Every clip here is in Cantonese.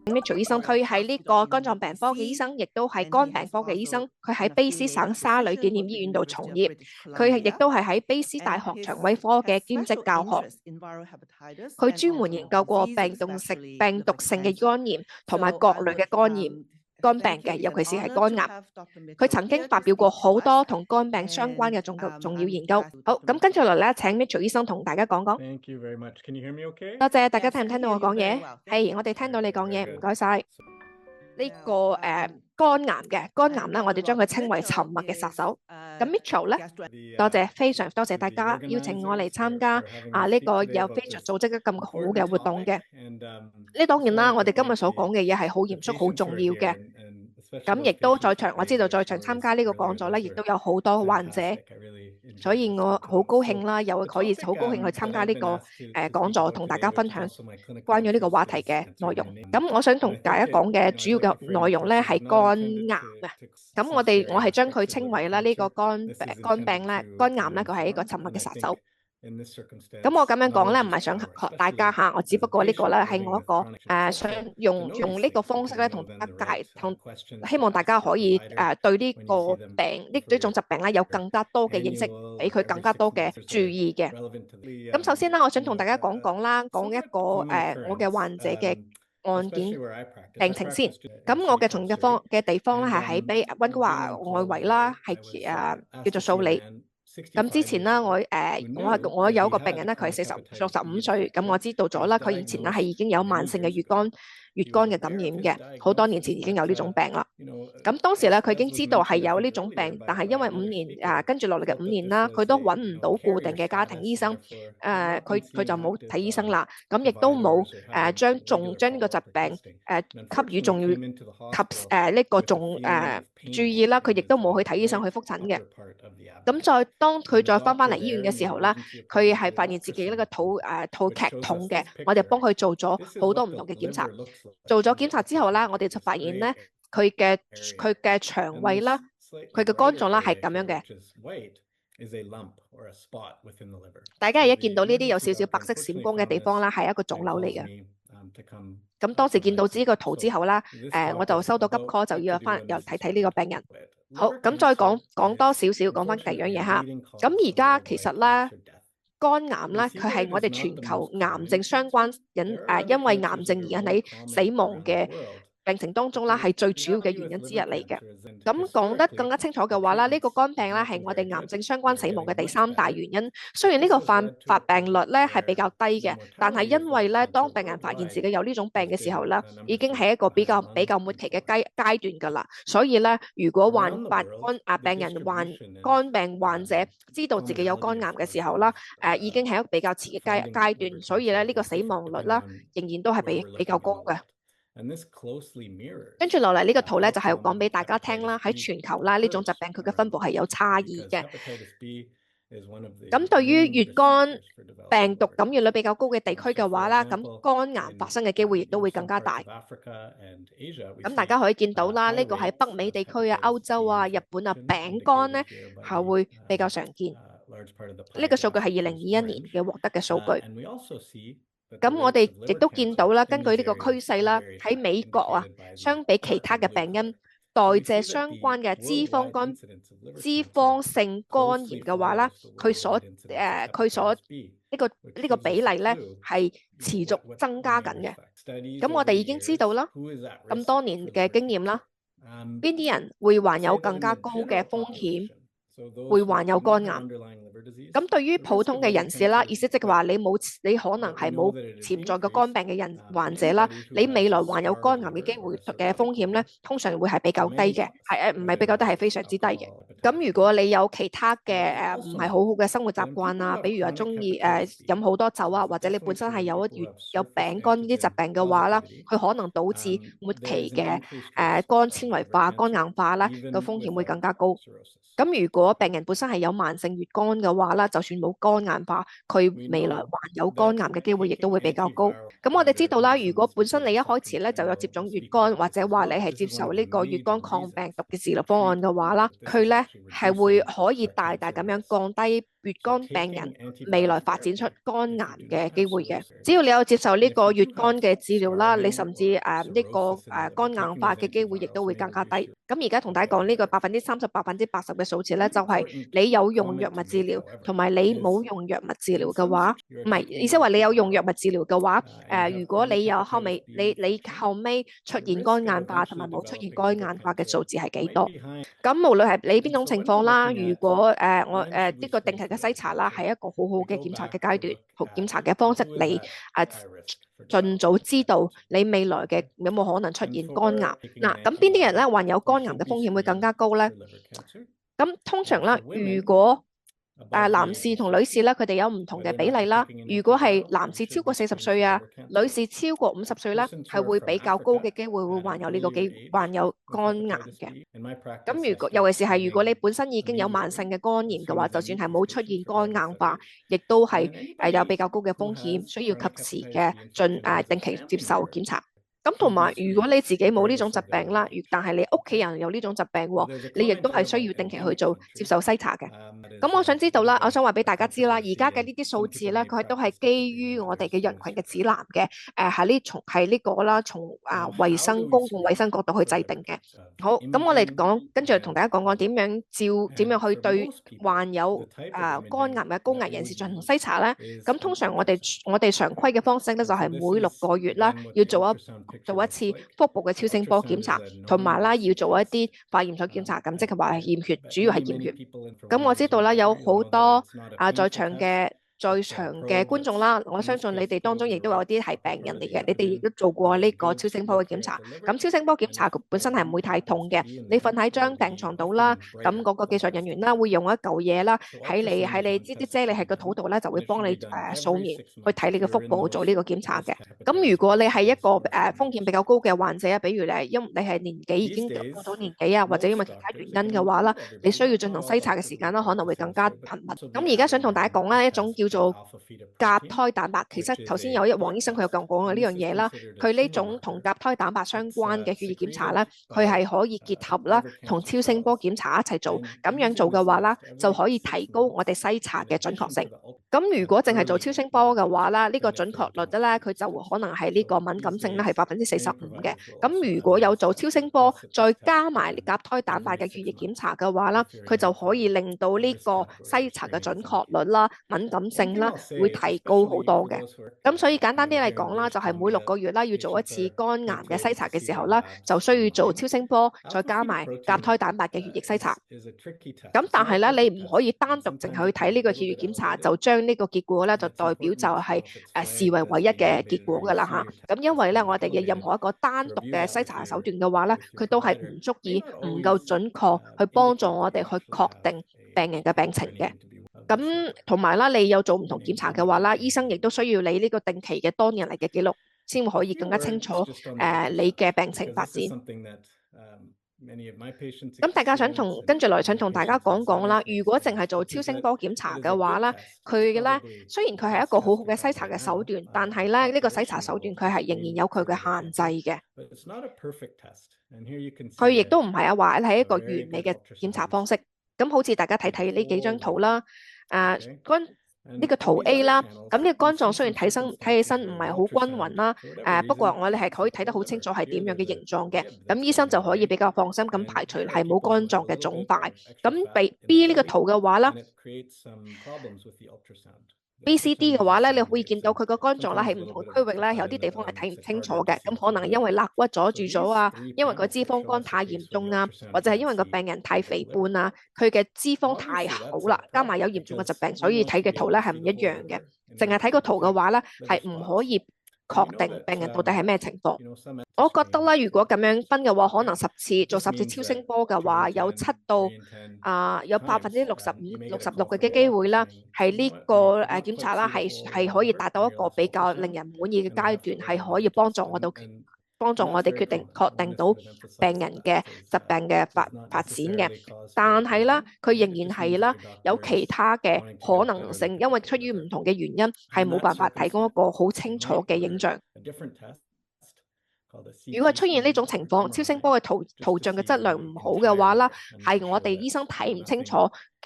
Mitchell 醫生，佢係呢個肝臟病科嘅醫生，亦都係肝病科嘅醫生。佢喺卑斯省沙里紀念醫院度從業，佢亦都係喺卑斯大學腸胃科嘅兼職教學。佢專門研究過病毒性嘅肝炎同埋各類嘅肝病嘅，尤其是係肝癌。佢曾經發表過好多同肝病相關嘅重要研究。好，咁跟住落嚟咧，請 Mitchell 醫生同大家講講。Thank you very much. Can you hear me okay? 多謝大家聽唔聽到我講嘢？係，我哋聽到你講嘢，唔該晒。呢個肝癌咧，我哋將佢稱為沉默嘅殺手。咁 Mitchell 咧，多謝，非常多謝大家邀請我嚟參加呢個有非常組織得咁好嘅活動嘅。呢當然啦，我哋今日所講嘅嘢係好嚴肅、好重要嘅。咁亦都在場，我知道在場參加呢個講座咧，亦都有好多患者，所以我好高興啦，又可以好高興去參加呢個講座，同大家分享關於呢個話題嘅內容。咁我想同大家講嘅主要嘅內容咧係肝癌啊。咁我係將佢稱為啦呢個肝病咧，肝癌咧，佢係一個沉默嘅殺手。咁我咁樣講咧，唔係想學大家嚇，我只不過呢個咧係我一個想用呢個方式咧同大家希望大家可以對呢個呢種疾病咧有更加多嘅認識，俾佢更加多嘅注意嘅。咁首先啦，我想同大家講一個我嘅患者嘅案件病情先。咁我嘅從業嘅地方咧係喺溫哥華外圍啦，係叫做素里。咁之前啦，我有一個病人咧，佢係65歲，咁我知道咗啦，佢以前咧係已經有慢性嘅乙肝嘅感染嘅，好多年前已經有呢種病啦。咁當時咧，佢已經知道係有呢種病，但係因為5年跟住落嚟嘅5年啦，佢都揾唔到固定嘅家庭醫生，佢就冇睇醫生啦，咁亦都冇將呢個疾病給予重要呢個注意啦，佢亦都冇去睇醫生去覆診嘅。咁當佢再翻嚟醫院嘅時候咧，佢係發現自己呢個肚劇痛嘅，我哋幫佢做咗好多唔同嘅檢查。做咗檢查之後咧，我哋就發現咧，佢嘅腸胃啦，佢嘅肝臟啦係咁樣嘅。大家係一見到呢啲有少少白色閃光嘅地方啦，係一個腫瘤嚟嘅。咁當時見到呢個圖之後啦，我就收到急 call， 就要又睇呢個病人。好，咁再講多少少，講翻第二樣嘢嚇。咁而家其實咧，肝癌咧，佢係我哋全球癌症相關因為癌症而引起死亡嘅病情當中啦，係最主要嘅原因之一嚟嘅。咁講得更加清楚嘅話啦，呢個肝病咧係我哋癌症相關死亡嘅第3大原因。雖然呢個發病率咧係比較低嘅，但係因為咧當病人發現自己有呢種病嘅時候咧，已經係一個比較末期嘅階段㗎啦。所以咧，如果病人患肝病患者知道自己有肝癌嘅時候啦，已經係一個比較遲嘅階段，所以咧呢個死亡率啦仍然都係比較高嘅。跟住落嚟呢個圖咧，就係講俾大家聽啦。喺全球啦，呢種疾病佢嘅分佈係有差異嘅。咁對於乙肝病毒感染率比較高嘅地區嘅話啦，咁肝癌發生嘅機會亦都會更加大。咁大家可以見到啦，呢個喺北美地區啊、歐洲啊、日本啊，丙肝咧係會比較常見。呢個數據係2021年嘅獲得嘅數據。咁我哋亦都見到啦，根據呢個趨勢啦，喺美國啊，相比其他嘅病因，代謝相關嘅脂肪性肝炎嘅話啦，佢所呢個比例咧係持續增加緊嘅。咁我哋已經知道啦，咁多年嘅經驗啦，邊啲人會患有更加高嘅風險，會患有肝癌。咁對於普通嘅人士啦，意思即係話你可能係冇潛在嘅肝病嘅患者啦，你未來患有肝癌嘅機會嘅風險咧，通常會係比較低嘅，唔係比較低，係非常之低嘅。咁如果你有其他嘅唔係好好嘅生活習慣啊，比如話中意飲好多酒啊，或者你本身係有丙肝呢啲疾病嘅話啦，佢可能導致末期嘅肝纖維化、肝硬化啦嘅風險會更加高。咁如果病人本身係有慢性乙肝嘅話啦，就算冇肝硬化，佢未來患有肝癌嘅機會亦都會比較高。咁我哋知道啦，如果本身你一開始咧就有接種乙肝，或者話你係接受呢個乙肝抗病毒嘅治療方案嘅話啦，佢咧係會可以大大咁樣降低乙肝病人未來發展出肝癌嘅機會嘅。只要你有接受呢個乙肝嘅治療啦，你甚至呢個肝硬化嘅機會亦都會更加低。咁而家同大家講呢個30%、80%嘅數字咧，就係你有用藥物治療同埋你冇用藥物治療嘅話，唔係意思話你有用藥物治療嘅話，如果你有後尾你後尾出現肝硬化同埋冇出現肝硬化嘅數字係幾多？咁無論係你邊種情況啦，如果我呢個定期嘅篩查啦，係一個好好嘅檢查嘅階段，檢查嘅方式，你盡早知道你未來嘅有冇可能出現肝癌。嗱，咁邊啲人咧患有肝癌嘅風險會更加高咧？咁通常啦，如果男士同女士咧，佢哋有唔同嘅比例啦。如果係男士超過40歲啊，女士超過50歲咧，係會比較高嘅機會會患有患有肝癌嘅。咁尤其是係如果你本身已經有慢性嘅肝炎嘅話，就算係冇出現肝硬化，亦都係有比較高嘅風險，需要及時嘅定期接受檢查。咁同埋，如果你自己冇呢種疾病啦，但係你屋企人有呢種疾病喎，你亦都係需要定期去接受篩查嘅。咁我想知道啦，我想話俾大家知啦，而家嘅呢啲數字咧，佢都係基於我哋嘅人群嘅指南嘅，係呢個啦，從公共衛生角度去制定嘅。好，咁我哋跟住同大家講點樣去對患有肝癌嘅高危人士進行篩查咧。咁通常我哋常規嘅方式咧，就係每6個月啦，要做一次腹部嘅超聲波檢查，同埋啦要做一啲化驗所檢查，咁即係話驗血，主要係驗血。咁我知道啦，有好多在場嘅觀眾啦，我相信你哋當中亦都有啲係病人嚟嘅，你哋亦都做過呢個超聲波嘅檢查。咁超聲波檢查本身係唔會太痛嘅，你瞓喺張病床度啦，咁嗰個技術人員啦會用一嚿嘢啦喺你啲啫喱喺個肚度咧，就會幫你掃描去睇你嘅腹部做呢個檢查嘅。咁如果你係一個風險比較高嘅患者啊，比如你係年紀已經過咗年紀啊，或者因為其他原因嘅話啦，你需要進行篩查嘅時間啦，可能會更加頻密。咁而家想同大家講啦，一種叫做甲胎蛋白，其實頭先有黃醫生佢有講過呢樣嘢啦，佢呢種同甲胎蛋白相關嘅血液檢查咧，佢係可以結合啦同超聲波檢查一齊做，咁樣做嘅話啦，就可以提高我哋篩查嘅準確性。咁如果淨係做超聲波嘅話啦，呢個準確率咧，佢就可能係呢個敏感性咧係45%嘅。咁如果有做超聲波，再加埋甲胎蛋白嘅血液檢查嘅話啦，佢就可以令到呢個篩查嘅準確率啦、敏感性啦會提高好多嘅。咁所以簡單啲嚟講啦，就係每6個月啦要做一次肝癌嘅篩查嘅時候啦，就需要做超聲波，再加埋甲胎蛋白嘅血液篩查。咁但係咧，你唔可以單獨淨係去睇呢個血液檢查，就將呢個結果咧就代表就係視為唯一嘅結果㗎啦嚇。咁因為咧，我哋嘅任何一個單獨嘅篩查手段嘅話咧，佢都係唔足以唔夠準確去幫助我哋去確定病人嘅病情嘅。咁同埋啦，你有做唔同檢查嘅話啦，醫生亦都需要你呢個定期嘅多年嚟嘅記錄，先可以更加清楚你嘅病情發展。咁大家跟住來想同大家講講啦，如果淨係做超聲波檢查嘅話咧，佢咧雖然佢係一個好好嘅篩查嘅手段，但係咧呢個篩查手段佢係仍然有佢嘅限制嘅。佢亦都唔係話係一個完美嘅檢查方式。咁好似大家睇呢幾張圖啦，呢個圖 A 啦，咁呢個肝臟雖然睇起身唔係好均勻啦，不過我哋係可以睇得好清楚係點樣嘅形狀嘅，咁醫生就可以比較放心咁排除係冇肝臟嘅腫塊。咁 B 呢個圖嘅話啦，BCD 嘅話咧，你可以見到佢個肝臟咧喺唔同區域咧，有啲地方係睇唔清楚嘅，咁可能因為肋骨阻住咗啊，因為個脂肪肝太嚴重啊，或者係因為個病人太肥胖啊，佢嘅脂肪太厚啦，加埋有嚴重嘅疾病，所以睇嘅圖咧係唔一樣嘅。淨係睇個圖嘅話咧，係唔可以確定病人到底係咩情況。我覺得咧，如果咁樣分嘅話，可能做十次超聲波嘅話，有65%、66%嘅機會啦，係呢個檢查啦，係可以達到一個比較令人滿意嘅階段，係可以幫助我哋確定到病人嘅疾病嘅發展嘅。但係啦，佢仍然係啦有其他嘅可能性，因為出於唔同嘅原因，係冇辦法提供一個好清楚嘅影像。如果出現呢種情況，超聲波嘅圖像嘅質量唔好嘅話啦，係我哋醫生睇唔清楚，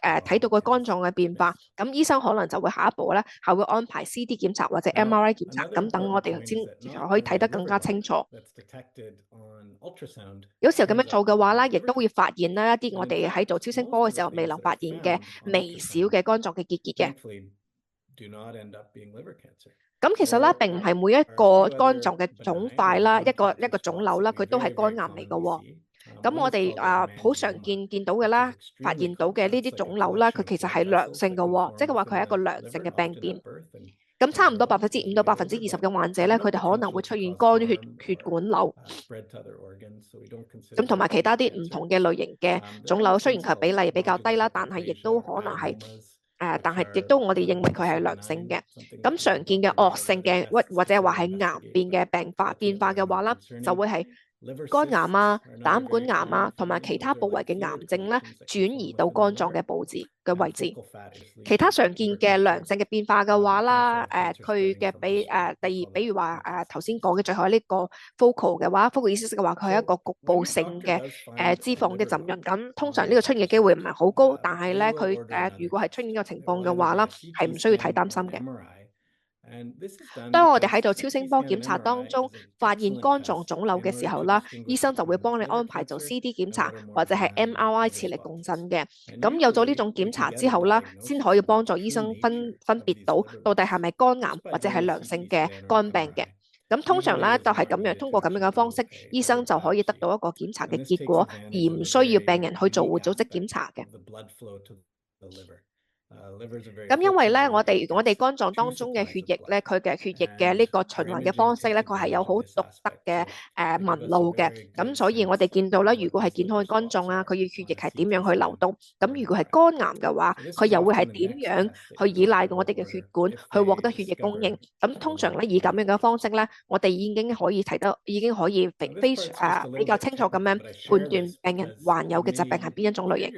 睇到個肝臟嘅變化，咁醫生可能就會下一步咧，係會安排 CT 檢查或者 MRI 檢查，咁等我哋先可以睇得更加清楚。有時候咁樣做嘅話咧，亦都會發現啦一啲我哋喺做超聲波嘅時候未能發現嘅微小嘅肝臟嘅結節嘅。咁其實咧，並唔係每一個肝臟嘅腫塊啦，一個腫瘤啦，佢都係肝癌嚟嘅喎。咁我哋好常見到嘅啦，發現到嘅呢啲腫瘤啦，佢其實係良性嘅喎，即係話佢係一個良性嘅病變。咁差唔多5%到20%嘅患者咧，佢哋可能會出現肝血管瘤。咁同埋其他啲唔同嘅類型嘅腫瘤，雖然佢比例比較低啦，但係亦都可能係。但係亦都我哋認為佢係良性嘅。咁常見嘅惡性嘅或者話係癌變嘅變化嘅話啦，就會係肝癌啊、膽管癌啊，同埋其他部位嘅癌症咧，轉移到肝臟嘅佈置嘅位置。其他常見嘅良性嘅變化嘅話啦，佢嘅比如話頭先講嘅最後呢個 focal 嘅話 ，focal 意思嘅話，佢係一個局部性嘅脂肪嘅浸潤。咁通常呢個出現嘅機會唔係好高，但係咧佢如果係出現呢個情況嘅話啦，係唔需要太擔心嘅。當我哋喺做超聲波檢查當中發現肝臟腫瘤嘅時候啦，醫生就會幫你安排做 CT 檢查或者係 MRI 磁力共振嘅。咁有咗呢種檢查之後啦，先可以幫助醫生分別到底係咪肝癌或者係良性嘅肝病嘅。咁通常咧就係咁樣，通過咁樣嘅方式，醫生就可以得到一個檢查嘅結果，而唔需要病人去做活組織檢查嘅。咁因為咧，我哋肝臟當中嘅血液咧，佢嘅血液嘅呢個循環嘅方式咧，佢係有好獨特嘅紋路嘅。咁所以我哋見到咧，如果係健康嘅肝臟啊，佢嘅血液係點樣去流動？咁如果係肝癌嘅話，佢又會係點樣去依賴我哋嘅血管去獲得血液供應？咁通常咧以咁樣嘅方式咧，我哋已經可以比較清楚咁樣判斷病人患有嘅疾病係邊一種類型。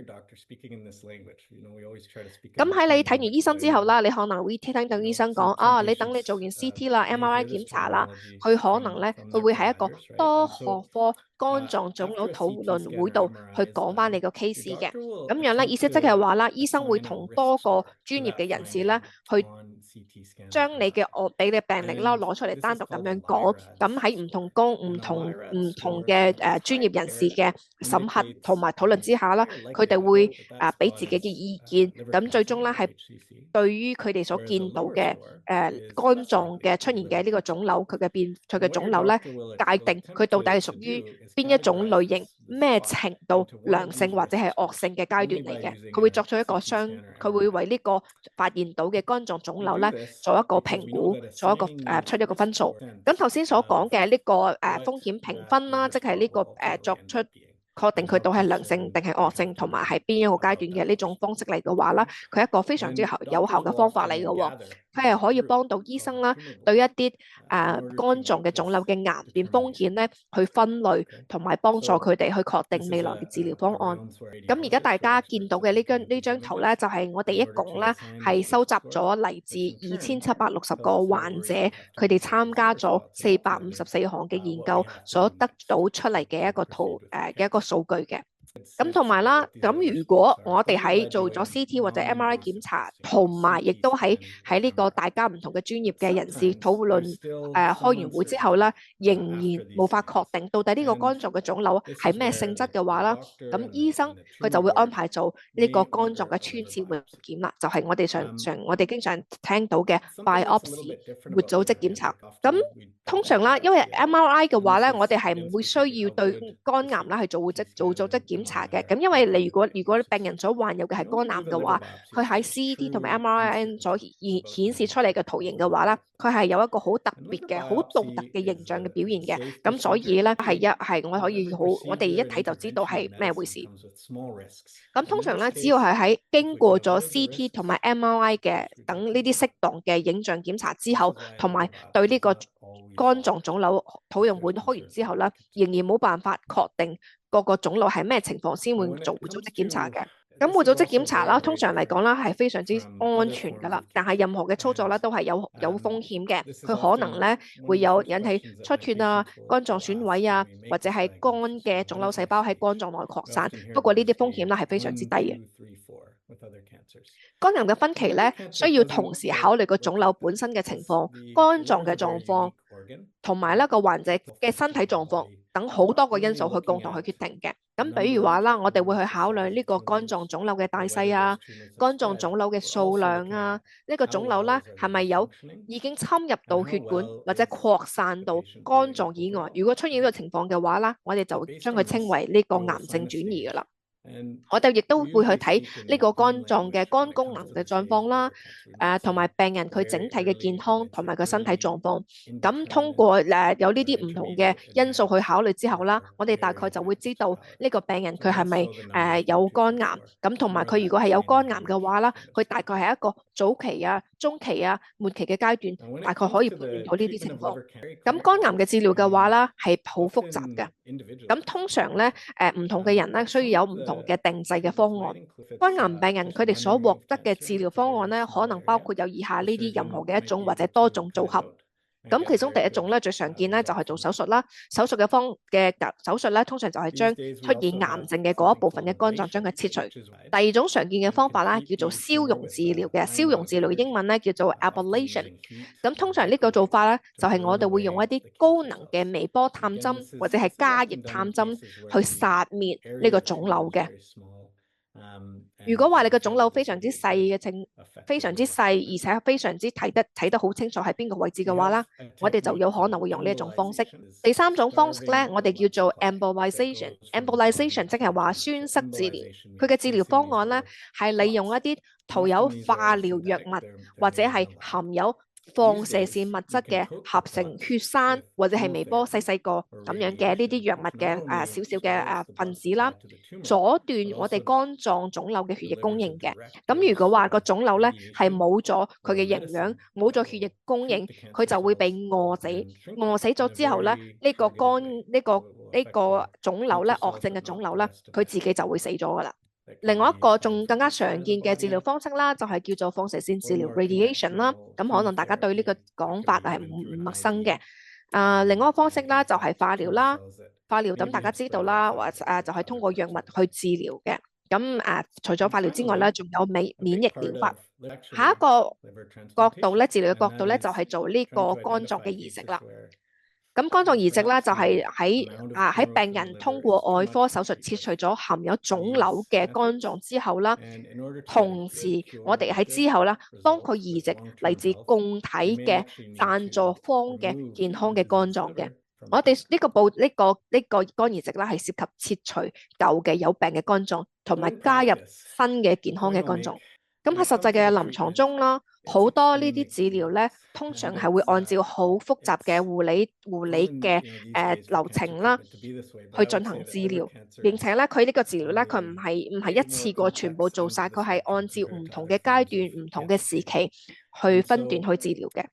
咁喺你睇完醫生之後啦，你可能會聽到醫生講你等你做完 CT 啦、MRI 檢查啦，佢可能咧佢會喺一個多學科肝臟腫瘤討論會度去講翻你個 case 嘅。咁樣咧意思即係話啦，醫生會同多個專業嘅人士咧去將你嘅俾你病歷啦攞出嚟單獨咁樣講。咁喺唔同嘅專業人士嘅審核同埋討論之下啦，佢哋會俾自己嘅意見。咁最終咧係對於佢哋所見到嘅肝臟嘅出現嘅呢個腫瘤，佢嘅腫瘤咧界定佢到底係屬於邊一種類型、咩程度良性或者係惡性嘅階段嚟嘅。佢會作出一個佢會為呢個發現到嘅肝臟腫瘤咧做一個評估，做一個出一個分數。咁頭先所講嘅呢個風險評分啦，即係呢個作出確定佢到係良性定係惡性，同埋係邊一個階段嘅呢種方式嚟嘅話啦，佢係一個非常之有效嘅方法嚟嘅喎。佢係可以幫到醫生啦，對一啲肝臟嘅腫瘤嘅癌變風險咧，去分類同埋幫助佢哋去確定未來嘅治療方案。咁而家大家見到嘅呢張圖咧，就係我哋一共咧係收集咗嚟自2760個患者，佢哋參加咗454項嘅研究所得到出嚟嘅一個嘅一個數據嘅。咁同埋啦，咁如果我哋喺做咗 CT 或者 MRI 檢查，同埋亦都喺呢個大家唔同嘅專業嘅人士討論開完會之後咧，仍然無法確定到底呢個肝臟嘅腫瘤係咩性質嘅話啦，咁醫生佢就會安排做呢個肝臟嘅穿刺活檢啦，就係我哋經常聽到嘅 biopsy 活組織檢查。咁通常啦，因為 MRI 嘅話咧，我哋係唔會需要對肝癌啦去做組織檢查嘅。咁因為你如果病人所患有嘅係肝癌嘅話，佢喺 CT 同埋 MRI 所顯示出嚟嘅圖形嘅話咧，佢係有一個好特別嘅、好獨特嘅形象嘅表現嘅。咁所以咧係我哋一睇就知道係咩回事。咁通常咧，只要係喺經過咗 CT 同埋 MRI 嘅等呢啲適當嘅影像檢查之後，同埋對呢個肝臟腫瘤討論會開完之後咧，仍然冇辦法確定個腫瘤係咩情況先會做組織檢查嘅。咁活組織檢查啦，通常嚟講啦係非常之安全噶啦，但係任何嘅操作咧都係有風險嘅，佢可能咧會有引起出血啊、肝臟損毀啊，或者係肝嘅腫瘤細胞喺肝臟內擴散。不過呢啲風險咧係非常之低嘅。肝癌嘅分期咧，需要同時考慮個腫瘤本身嘅情況、肝臟嘅狀況，同埋呢個患者嘅身體狀況等好多個因素去共同去決定嘅。咁比如話啦，我哋會去考慮呢個肝臟腫瘤嘅大細啊、肝臟腫瘤嘅數量啊，呢個腫瘤啦係咪有已經侵入到血管或者擴散到肝臟以外？如果出現呢個情況嘅話啦，我哋就會將佢稱為呢個癌症轉移噶啦。我哋亦都會去睇呢個肝臟嘅肝功能嘅狀況啦，同埋病人佢整體嘅健康同埋個身體狀況。咁通過有呢啲唔同嘅因素去考慮之後啦，我哋大概就會知道呢個病人佢係咪有肝癌，咁同埋佢如果係有肝癌嘅話啦，佢大概係一個早期啊、中期啊、末期嘅階段，大概可以判斷到呢啲情況。咁肝癌嘅治療嘅話啦，係好複雜嘅。咁通常咧，唔同嘅人咧需要有唔同嘅定製嘅方案。肝癌病人佢哋所獲得嘅治療方案咧，可能包括有以下呢啲任何嘅一種或者多種組合。咁其中第一種咧最常見咧就係做手術啦。手術嘅手術咧，通常就係將出現癌症嘅嗰一部分嘅肝臟將佢切除。第二種常見嘅方法啦，叫做消融治療嘅。消融治療嘅英文咧叫做 ablation。咁通常呢個做法咧，就係我哋會用一啲高能嘅微波探針或者係加熱探針去殺滅呢個腫瘤嘅。如果話你個腫瘤非常之細非常之細，而且非常之睇得好清楚喺邊個位置嘅話啦，我哋就有可能會用呢一種方式。第三種方式咧，我哋叫做 embolization。embolization 即係話栓塞治療。佢嘅治療方案咧係利用一啲塗有化療藥物或者係含有放射線物質嘅合成血栓或者係微波細個咁樣嘅呢啲藥物嘅少少嘅分子啦，阻斷我哋肝臟腫瘤嘅血液供應嘅。咁如果話個腫瘤咧係冇咗佢嘅營養，冇咗血液供應，佢就會被餓死。餓死咗之後咧，呢個腫瘤咧，惡性嘅腫瘤咧，佢自己就會死咗噶啦。另外一個仲更加常見嘅治療方式啦，就係叫做放射線治療 radiation 啦。咁可能大家對呢個講法係唔陌生嘅。另外一個方式啦，就係化療啦。化療咁大家知道啦，就係通過藥物去治療嘅。咁除咗化療之外咧，仲有免疫療法。下一個角度咧，治療嘅角度咧，就係做呢個肝臟嘅移植啦。咁肝臟移植咧，就係喺病人通過外科手術切除咗含有腫瘤嘅肝臟之後啦，同時我哋喺之後啦，幫佢移植嚟自共體嘅贊助方嘅健康嘅肝臟嘅。我哋呢個肝移植啦，係涉及切除舊嘅有病嘅肝臟，同埋加入新嘅健康嘅肝臟。咁喺實際嘅臨床中啦，好多呢啲治療咧，通常係會按照好複雜嘅護理嘅流程啦，去進行治療。並且咧，佢呢個治療咧，佢唔係一次過全部做晒，佢係按照唔同嘅階段、唔同嘅時期去分段去治療嘅。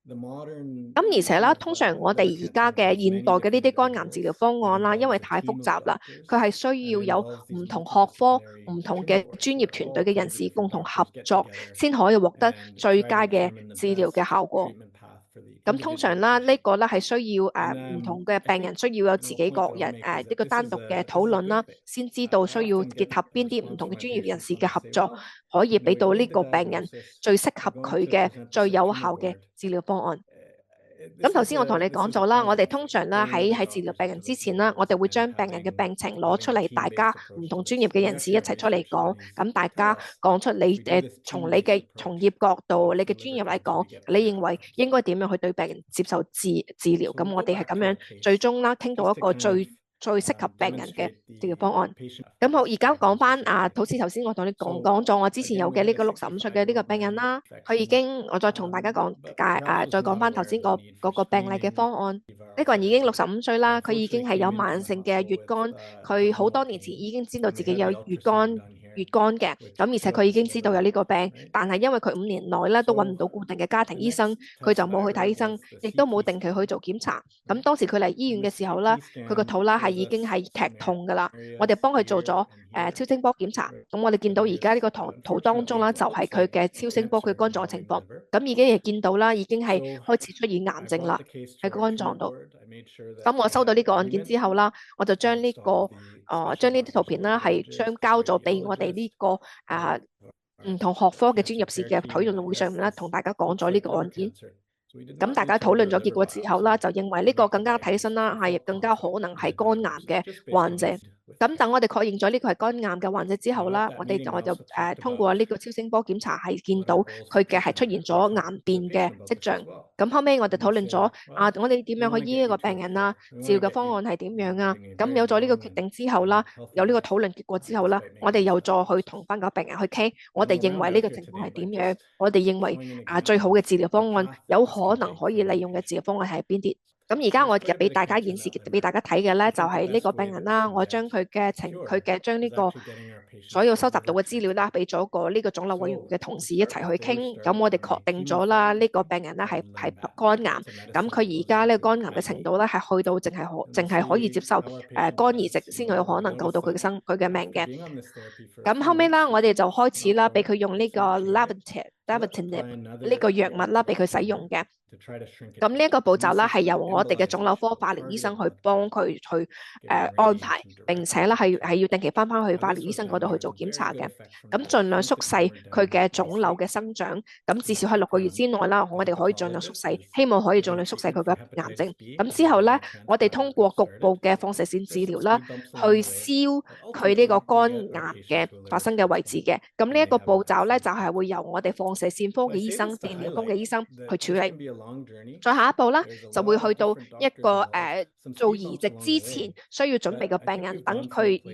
咁而且啦，通常我哋而家嘅現代嘅呢啲肝癌治療方案啦，因為太複雜啦，佢係需要有唔同學科、唔同嘅專業團隊嘅人士共同合作，先可以獲得最佳嘅治療嘅效果。咁通常啦，呢個咧係需要唔同嘅病人需要有自己個人一個單獨嘅討論啦，先知道需要結合邊啲唔同嘅專業人士嘅合作，可以俾到呢個病人最適合佢嘅最有效嘅治療方案。咁頭先我同你講咗啦，我哋通常咧喺治療病人之前啦，我哋會將病人嘅病情攞出嚟，大家唔同專業嘅人士一齊出嚟講，咁大家講出從你嘅從業角度、你嘅專業嚟講，你認為應該點樣去對病人接受治療？咁我哋係咁樣最終啦，傾到一個最適合病人嘅治療方案。咁好，而家講翻好似頭先我同你講咗，我之前有嘅呢個65歲嘅呢個病人啦，我再同大家再講翻頭先嗰個病例嘅方案。呢個人已經65歲啦，佢已經係有慢性嘅乙肝，佢好多年前已經知道自己有乙肝乙肝嘅，咁而且佢已經知道有呢個病，但係因為佢5年內咧都揾唔到固定嘅家庭醫生，佢就冇去睇醫生，亦都冇定期去做檢查。咁當時佢嚟醫院嘅時候咧，佢個肚啦係已經係劇痛噶啦，我哋幫佢做咗超聲波檢查，咁我哋見到而家呢個圖當中啦，就係佢嘅超聲波佢肝臟嘅情況，咁已經係見到啦，已經係開始出現癌症啦喺肝臟度。咁我收到呢個案件之後啦，我就將將呢啲圖片啦，係交咗俾我哋呢個唔同學科嘅專業士嘅討論會上面啦，同大家講咗呢個案件。咁大家討論咗結果之後啦，就認為呢個更加睇起身啦，係更加可能係肝癌嘅患者。咁等我哋確認咗呢個係肝癌嘅患者之後啦，我就通過呢個超聲波檢查係見到佢嘅係出現咗癌變嘅跡象。咁後尾我哋討論咗我哋點樣去醫呢個病人啦，治療嘅方案係點樣啊？咁有咗呢個決定之後啦，有呢個討論結果之後啦，我哋又再去同翻個病人去傾，我哋認為呢個情況係點樣？我哋認為最好嘅治療方案，有可能可以利用嘅治療方案係邊啲？咁而家我就俾大家演示，俾大家睇嘅咧，就係呢個病人啦。我將將呢個所有收集到嘅資料啦，俾咗呢個腫瘤委員會嘅同事一齊去傾。咁我哋確定咗啦，呢個病人咧係肝癌。咁佢而家呢個肝癌嘅程度咧係去到淨係可以接受肝移植先有可能救到佢嘅命嘅。咁後尾啦，我哋就開始啦，俾佢用呢個 Laventinib 呢個藥物啦，俾佢使用嘅。咁呢一個步驟啦，係由我哋嘅腫瘤科化療醫生去幫佢去安排，並且咧係要定期翻去化療醫生嗰度去做檢查嘅。咁盡量縮細佢嘅腫瘤嘅生長，咁至少喺6個月之內啦，我哋可以盡量縮細，希望可以盡量縮細佢嘅癌症。咁之後咧，我哋通過局部嘅放射線治療啦，去燒佢呢個肝癌嘅發生嘅位置嘅。咁呢一個步驟咧，就係會由我哋放射線科嘅醫生、電療科嘅醫生去處理。再下一步啦，就會去到一個做移植之前需要準備嘅病人，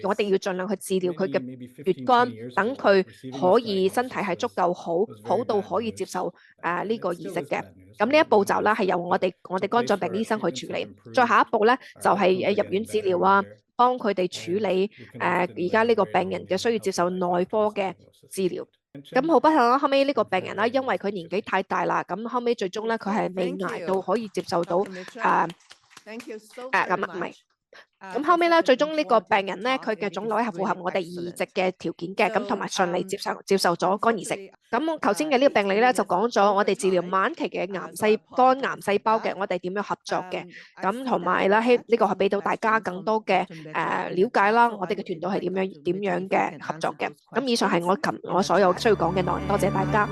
我哋要盡量去治療佢嘅乙肝，等佢可以身體係足夠好到可以接受呢個移植嘅。咁呢一步驟啦，係由我哋肝臟病醫生去處理。再下一步咧，就係入院治療啊，幫佢哋處理而家呢個病人嘅需要接受內科嘅治療。咁好不幸啦，後尾呢個病人啦，因為佢年紀太大啦，咁後尾最終咧佢係未捱到可以接受到唔係。咁後尾咧，最終呢個病人咧，佢嘅腫瘤係符合我哋移植嘅條件嘅，咁同埋順利接受咗肝移植。咁我頭先嘅呢個病例咧，就講咗我哋治療晚期嘅肝癌細胞嘅，我哋點樣合作嘅。咁同埋咧，呢個係俾到大家更多嘅了解啦，我哋嘅團隊係點樣嘅合作嘅。咁以上係我所有需要講嘅內容，多謝大家。